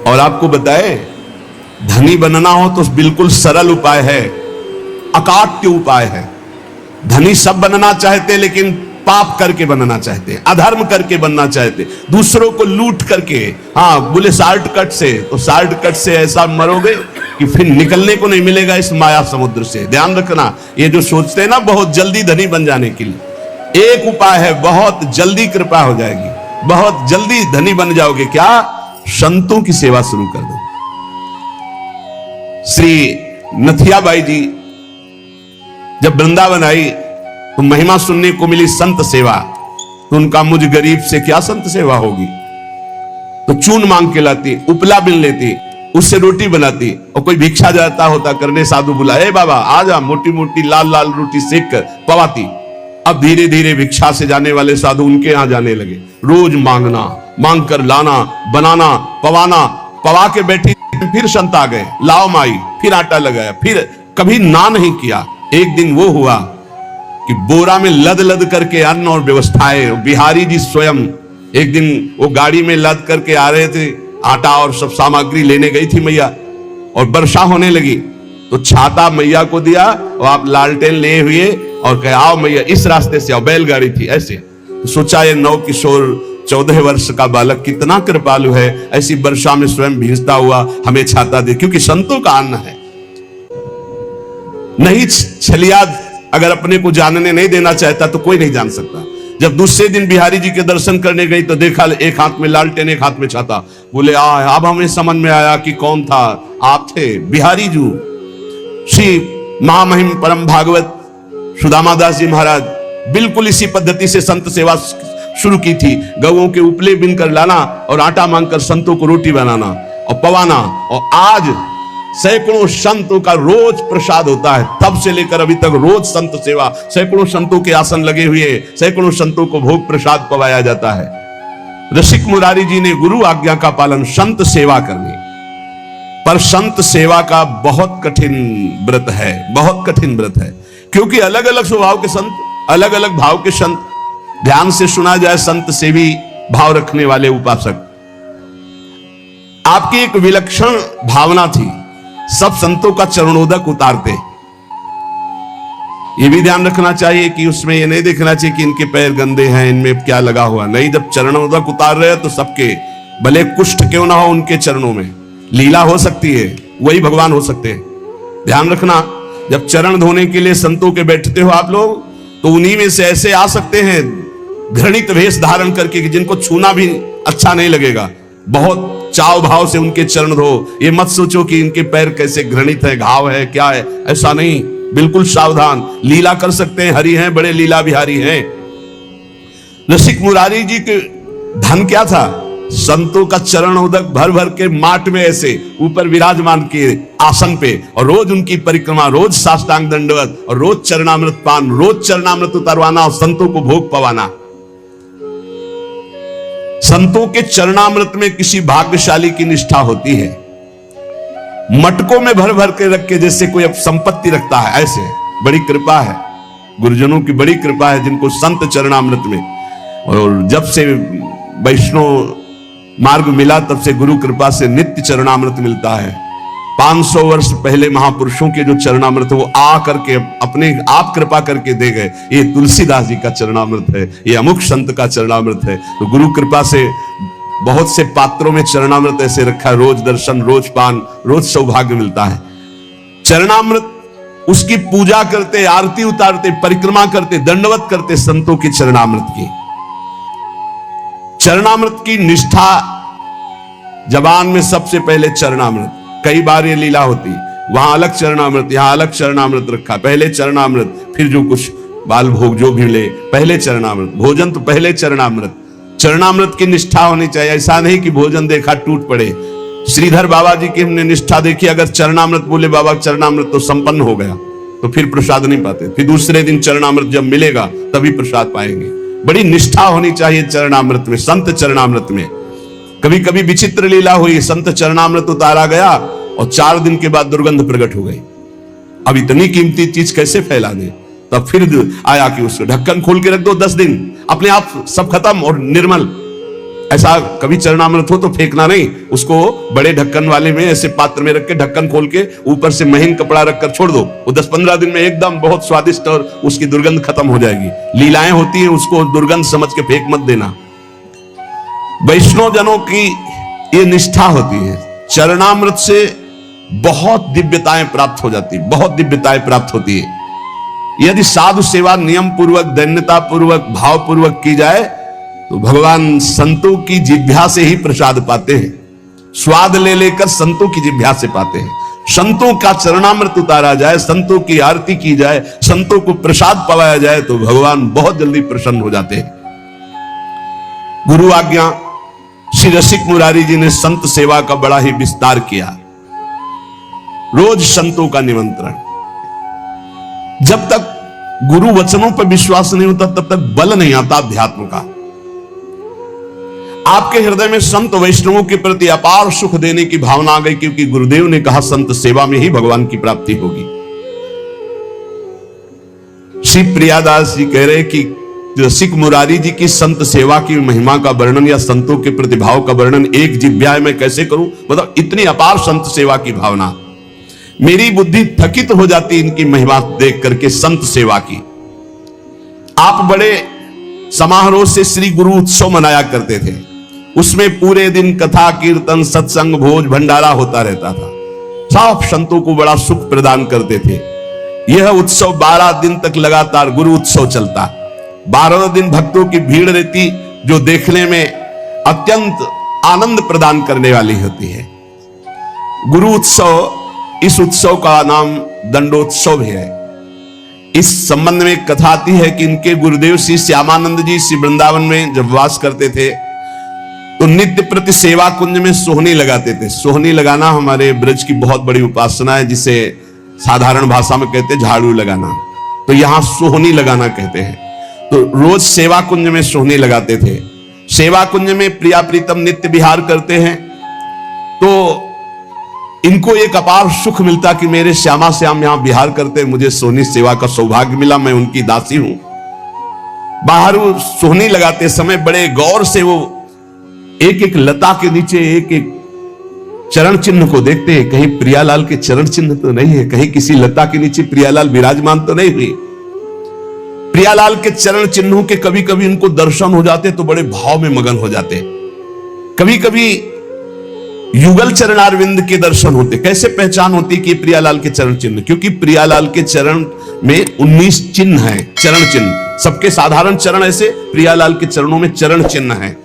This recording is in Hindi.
और आपको बताए, धनी बनना हो तो बिल्कुल सरल उपाय है, अकाट्य उपाय है। धनी सब बनना चाहते, लेकिन पाप करके बनना चाहते, अधर्म करके बनना चाहते, दूसरों को लूट करके। हाँ, बोले शॉर्टकट से, तो शॉर्टकट से ऐसा मरोगे कि फिर निकलने को नहीं मिलेगा इस माया समुद्र से। ध्यान रखना, ये जो सोचते हैं ना बहुत जल्दी धनी बन जाने के लिए, एक उपाय है, बहुत जल्दी कृपा हो जाएगी, बहुत जल्दी धनी बन जाओगे। क्या? संतों की सेवा शुरू कर दो। श्री नथियाबाई जी जब वृंदावन आई तो महिमा सुनने को मिली संत सेवा, तो उनका मुझ गरीब से क्या संत सेवा होगी। तो चून मांग के लाती, उपला बिन लेती, उससे रोटी बनाती, और कोई भिक्षा जाता होता करने, साधु बुलाए, बाबा आ जा, मोटी मोटी लाल लाल रोटी सेक कर पवाती। अब धीरे धीरे भिक्षा से जाने वाले साधु उनके यहां जाने लगे, रोज मांगना, मांग कर लाना, बनाना, पवाना, पवा के बैठी, फिर संत आ गए, लाओ माई, फिर आटा लगाया, फिर कभी ना नहीं किया। एक दिन वो हुआ कि बोरा में लद लद करके अन्न और व्यवस्थाएं, बिहारी जी स्वयं एक दिन वो गाड़ी में लद करके आ रहे थे, आटा और सब सामग्री लेने गई थी मैया, और वर्षा होने लगी, तो छाता मैया को दिया और आप लालटेन ले हुए और कहे आओ मैया इस रास्ते से आओ, बैलगाड़ी थी ऐसे। तो सोचा ये नव किशोर 14 वर्ष का बालक कितना कृपालु है, ऐसी वर्षा में स्वयं भींजता हुआ हमें छाता दे, क्योंकि संतों का अन्न है। नहीं छलिया अगर अपने को जानने नहीं देना चाहता तो कोई नहीं जान सकता। जब दूसरे दिन बिहारी जी के दर्शन करने गई तो देखा एक हाथ में लालटेन, एक हाथ में छाता। बोले अब हमें समझ में आया कि कौन था, आप थे बिहारी जी। श्री महामहिम परम भागवत सुदामा दास जी महाराज बिल्कुल इसी पद्धति से संत सेवा शुरू की थी। गौओं के उपले बिनकर लाना और आटा मांगकर संतों को रोटी बनाना और पवाना, और आज सैकड़ों संतों का रोज प्रसाद होता है। तब से लेकर अभी तक रोज संत सेवा, सैकड़ों संतों के आसन लगे हुए, सैकड़ों संतों को भोग प्रसाद पवाया जाता है। रसिक मुरारी जी ने गुरु आज्ञा का पालन, संत सेवा करनी, पर संत सेवा का बहुत कठिन व्रत है, बहुत कठिन व्रत है, क्योंकि अलग अलग स्वभाव के संत, अलग अलग भाव के संत। ध्यान से सुना जाए, संत सेवी भाव रखने वाले उपासक, आपकी एक विलक्षण भावना थी, सब संतों का चरणोदक उतारते। ये भी ध्यान रखना चाहिए कि उसमें ये नहीं देखना चाहिए कि इनके पैर गंदे हैं, इनमें क्या लगा हुआ, नहीं, जब चरणोदक उतार रहे हैं तो सबके, भले कुष्ठ क्यों ना हो, उनके चरणों में लीला हो सकती है, वही भगवान हो सकते हैं। ध्यान रखना, जब चरण धोने के लिए संतों के बैठते हो आप लोग, तो उन्हीं में से ऐसे आ सकते हैं घृणित वेश धारण करके कि जिनको छूना भी अच्छा नहीं लगेगा। बहुत चाव भाव से उनके चरण धो, ये मत सोचो कि इनके पैर कैसे घृणित है, घाव है, क्या है, ऐसा नहीं, बिल्कुल सावधान। लीला कर सकते हैं, हरि हैं, बड़े लीला बिहारी हैं। रसिक मुरारी जी के धन क्या था? संतों का चरण उदक भर भर के माट में ऐसे ऊपर विराजमान किए आसन पे, और रोज उनकी परिक्रमा, रोज साष्टांग दंडवत, और रोज चरणामृत पान, रोज चरणामृत उतारवाना और संतों को भोग पवाना। संतों के चरणामृत में किसी भाग्यशाली की निष्ठा होती है। मटकों में भर भर के रख के जैसे कोई संपत्ति रखता है, ऐसे बड़ी कृपा है, गुरुजनों की बड़ी कृपा है जिनको संत चरणामृत में। और जब से वैष्णव मार्ग मिला तब से गुरु कृपा से नित्य चरणामृत मिलता है। 500 वर्ष पहले महापुरुषों के जो चरणामृत वो आ करके अपने आप कृपा करके दे गए। ये तुलसीदास जी का चरणामृत है, ये अमुक संत का चरणामृत है। तो गुरु कृपा से बहुत से पात्रों में चरणामृत ऐसे रखा है, रोज दर्शन, रोज पान, रोज सौभाग्य मिलता है। चरणामृत, उसकी पूजा करते, आरती उतारते, परिक्रमा करते, दंडवत करते संतों की चरणामृत की। चरणामृत की निष्ठा, जबान में सबसे पहले चरणामृत। कई बार ये लीला होती, वहां अलग चरणामृत, यहां अलग चरणामृत रखा, पहले चरणामृत, फिर जो कुछ बाल भोग जो भी ले, पहले चरणामृत, भोजन तो पहले चरणामृत। चरणामृत की निष्ठा होनी चाहिए, ऐसा नहीं कि भोजन देखा टूट पड़े। श्रीधर बाबा जी की हमने निष्ठा देखी, अगर चरणामृत बोले बाबा चरणामृत तो संपन्न हो गया, तो फिर प्रसाद नहीं पाते, फिर दूसरे दिन चरणामृत जब मिलेगा तभी प्रसाद पाएंगे। बड़ी निष्ठा होनी चाहिए चरणामृत में, संत चरणामृत में। कभी कभी विचित्र लीला हुई, संत चरणामृत उतारा गया और 4 दिन के बाद दुर्गंध प्रकट हो गई। अब इतनी कीमती चीज कैसे फैला दे? तब फिर आया कि उसको ढक्कन खोल के रख दो 10 दिन, अपने आप सब खत्म और निर्मल। ऐसा कभी चरणामृत हो तो फेंकना नहीं, उसको बड़े ढक्कन वाले में ऐसे पात्र में रख के ढक्कन खोल के ऊपर से महीन कपड़ा रखकर छोड़ दो। वो 10-15 दिन में एकदम बहुत स्वादिष्ट और उसकी दुर्गंध खत्म हो जाएगी। लीलाएं होती हैं, उसको दुर्गंध समझ के फेंक मत देना। वैष्णव जनों की ये निष्ठा होती है, चरणामृत से बहुत दिव्यताएं प्राप्त हो जाती, बहुत दिव्यताएं प्राप्त होती है। यदि साधु सेवा नियम पूर्वक, दैन्यता पूर्वक, भाव पूर्वक की जाए तो भगवान संतों की जिह्वा से ही प्रसाद पाते हैं। स्वाद ले लेकर संतों की जिह्वा से पाते हैं। संतों का चरणामृत उतारा जाए, संतों की आरती की जाए, संतों को प्रसाद पवाया जाए तो भगवान बहुत जल्दी प्रसन्न हो जाते हैं। गुरु आज्ञा श्री रसिक मुरारी जी ने संत सेवा का बड़ा ही विस्तार किया। रोज संतों का निमंत्रण। जब तक गुरु वचनों पर विश्वास नहीं होता तब तक बल नहीं आता अध्यात्म का। आपके हृदय में संत वैष्णवों के प्रति अपार सुख देने की भावना आ गई, क्योंकि गुरुदेव ने कहा संत सेवा में ही भगवान की प्राप्ति होगी। श्री प्रियादास जी कह रहे कि रसिक मुरारी जी की संत सेवा की महिमा का वर्णन या संतों के प्रतिभाव का वर्णन एक जिह्वा में कैसे करूं। मतलब इतनी अपार संत सेवा की भावना, मेरी बुद्धि थकित हो जाती इनकी महिमा देख करके संत सेवा की। आप बड़े समारोह से श्री गुरु उत्सव मनाया करते थे, उसमें पूरे दिन कथा कीर्तन सत्संग भोज भंडारा होता रहता था। सब संतों को बड़ा सुख प्रदान करते थे। यह उत्सव 12 दिन तक लगातार गुरु उत्सव चलता। 12 दिन भक्तों की भीड़ रहती, जो देखने में अत्यंत आनंद प्रदान करने वाली होती है। गुरु उत्सव, इस उत्सव का नाम दंडोत्सव है। इस संबंध में कथा आती है कि इनके गुरुदेव श्री श्यामानंद जी श्री वृंदावन में जब वास करते थे तो नित्य प्रति सेवा कुंज में सोहनी लगाते थे। सोहनी लगाना हमारे ब्रज की बहुत बड़ी उपासना है, जिसे साधारण भाषा में कहते हैं झाड़ू लगाना, तो यहां सोहनी लगाना कहते हैं। तो रोज सेवा कुंज में सोहनी लगाते थे। सेवा कुंज में प्रिया प्रीतम नित्य विहार करते हैं, तो इनको एक अपार सुख मिलता कि मेरे श्यामा श्याम यहां विहार करते, मुझे सोहनी सेवा का सौभाग्य मिला, मैं उनकी दासी हूं। बाहर वो सोहनी लगाते समय बड़े गौर से वो एक एक लता के नीचे एक एक चरण चिन्ह को देखते हैं। कहीं प्रियालाल के चरण चिन्ह तो नहीं है, कहीं किसी लता के नीचे प्रियालाल विराजमान तो नहीं हुई। प्रियालाल के चरण चिन्हों के कभी कभी उनको दर्शन हो जाते तो बड़े भाव में मगन हो जाते। कभी कभी युगल चरणारविंद के दर्शन होते। कैसे पहचान होती कि प्रियालाल के चरण चिन्ह? क्योंकि प्रियालाल के चरण में 19 चिन्ह हैं, चरण चिन्ह। सबके साधारण चरण ऐसे, प्रियालाल के चरणों में चरण चिन्ह है।